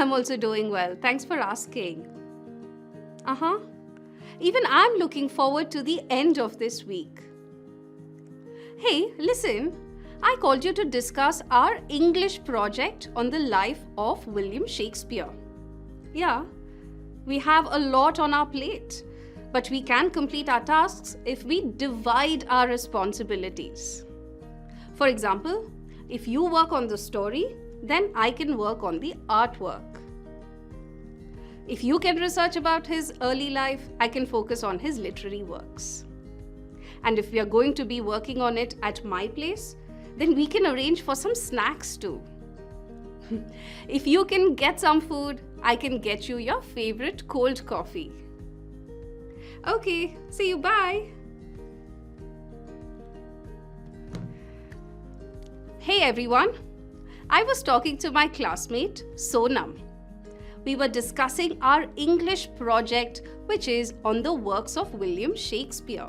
I'm also doing well. Thanks for asking. Even I'm looking forward to the end of this week. Hey, listen, I called you to discuss our English project on the life of William Shakespeare. Yeah, we have a lot on our plate, but we can complete our tasks if we divide our responsibilities. For example, if you work on the story, then I can work on the artwork. If you can research about his early life, I can focus on his literary works. And if we are going to be working on it at my place, then we can arrange for some snacks too. If you can get some food, I can get you your favorite cold coffee. Okay, see you, bye. Hey everyone, I was talking to my classmate Sonam. We were discussing our English project, which is on the works of William Shakespeare.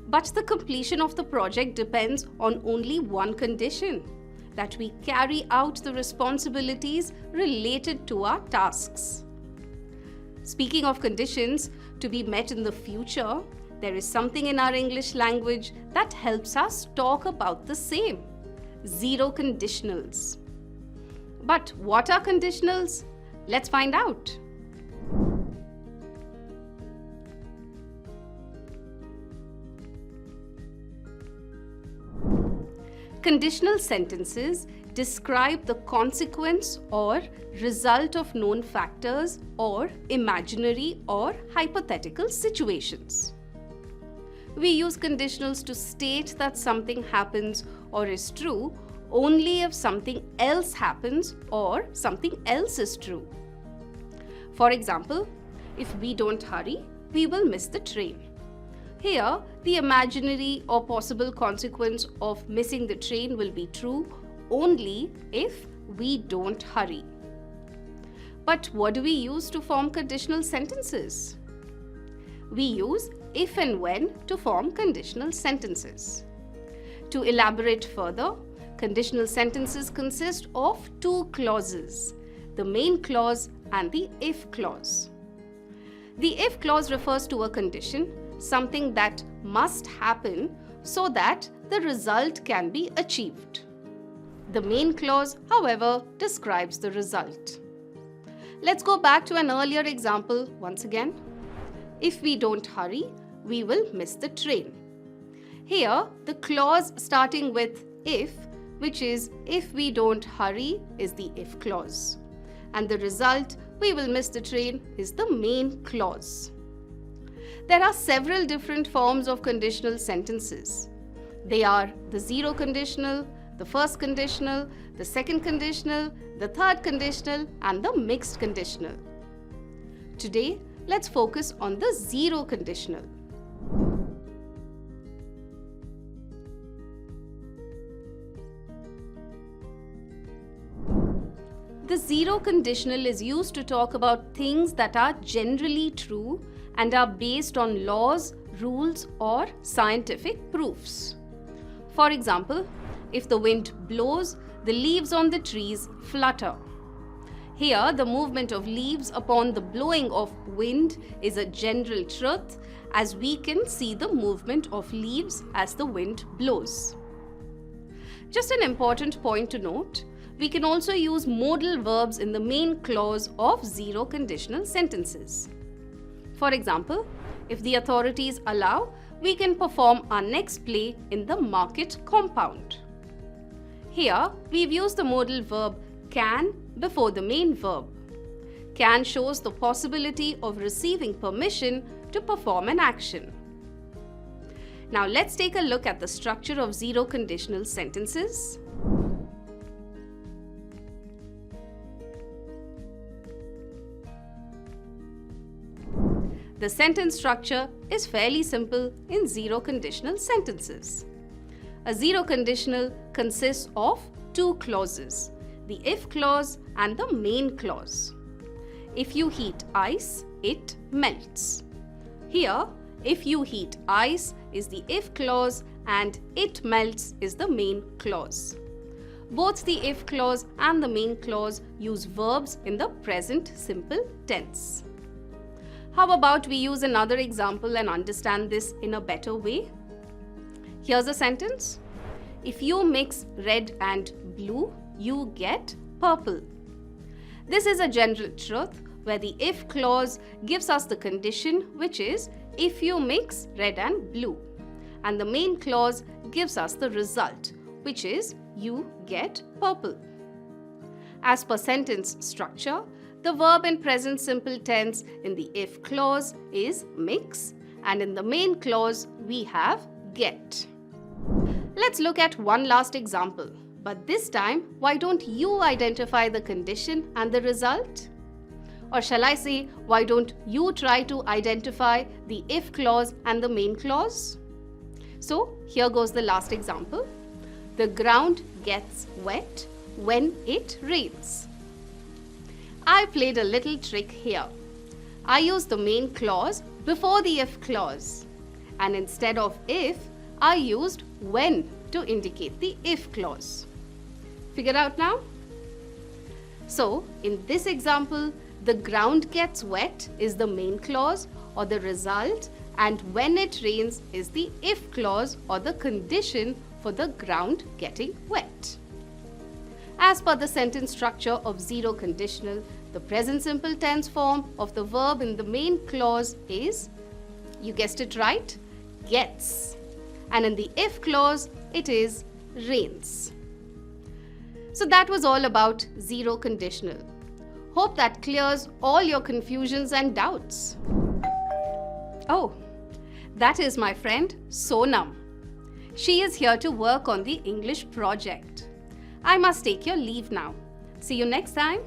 But the completion of the project depends on only one condition, that we carry out the responsibilities related to our tasks. Speaking of conditions to be met in the future, there is something in our English language that helps us talk about the same: zero conditionals. But what are conditionals? Let's find out. Conditional sentences describe the consequence or result of known factors or imaginary or hypothetical situations. We use conditionals to state that something happens or is true only if something else happens or something else is true. For example, if we don't hurry, we will miss the train. Here, the imaginary or possible consequence of missing the train will be true only if we don't hurry. But what do we use to form conditional sentences? We use if and when to form conditional sentences. To elaborate further, conditional sentences consist of two clauses, the main clause and the if clause. The if clause refers to a condition, something that must happen so that the result can be achieved. The main clause, however, describes the result. Let's go back to an earlier example once again. If we don't hurry, we will miss the train. Here, the clause starting with if, which is if we don't hurry, is the if clause. And the result, we will miss the train, is the main clause. There are several different forms of conditional sentences. They are the zero conditional, the first conditional, the second conditional, the third conditional, and the mixed conditional. Today, let's focus on the zero conditional. The zero conditional is used to talk about things that are generally true and are based on laws, rules, or scientific proofs. For example, if the wind blows, the leaves on the trees flutter. Here, the movement of leaves upon the blowing of wind is a general truth, as we can see the movement of leaves as the wind blows. Just an important point to note, we can also use modal verbs in the main clause of zero conditional sentences. For example, if the authorities allow, we can perform our next play in the market compound. Here, we've used the modal verb can before the main verb. Can shows the possibility of receiving permission to perform an action. Now let's take a look at the structure of zero conditional sentences. The sentence structure is fairly simple in zero conditional sentences. A zero conditional consists of two clauses, the if clause and the main clause. If you heat ice, it melts. Here, if you heat ice is the if clause and it melts is the main clause. both the if clause and the main clause use verbs in the present simple tense. How about we use another example and understand this in a better way? Here's a sentence. If you mix red and blue, you get purple. This is a general truth where the if clause gives us the condition, which is if you mix red and blue, and the main clause gives us the result, which is you get purple. As per sentence structure, the verb in present simple tense in the if clause is mix, and in the main clause we have get. Let's look at one last example, but this time why don't you identify the condition and the result? Or shall I say, why don't you try to identify the if clause and the main clause? So here goes the last example. The ground gets wet when it rains. I played a little trick here. I used the main clause before the if clause, and instead of if, I used when to indicate the if clause. Figure out now? So in this example, the ground gets wet is the main clause or the result, and when it rains is the if clause or the condition for the ground getting wet. As per the sentence structure of zero conditional, the present simple tense form of the verb in the main clause is, you guessed it right, gets. And in the if clause, it is rains. So that was all about zero conditional. Hope that clears all your confusions and doubts. Oh, that is my friend Sonam. She is here to work on the English project. I must take your leave now. See you next time.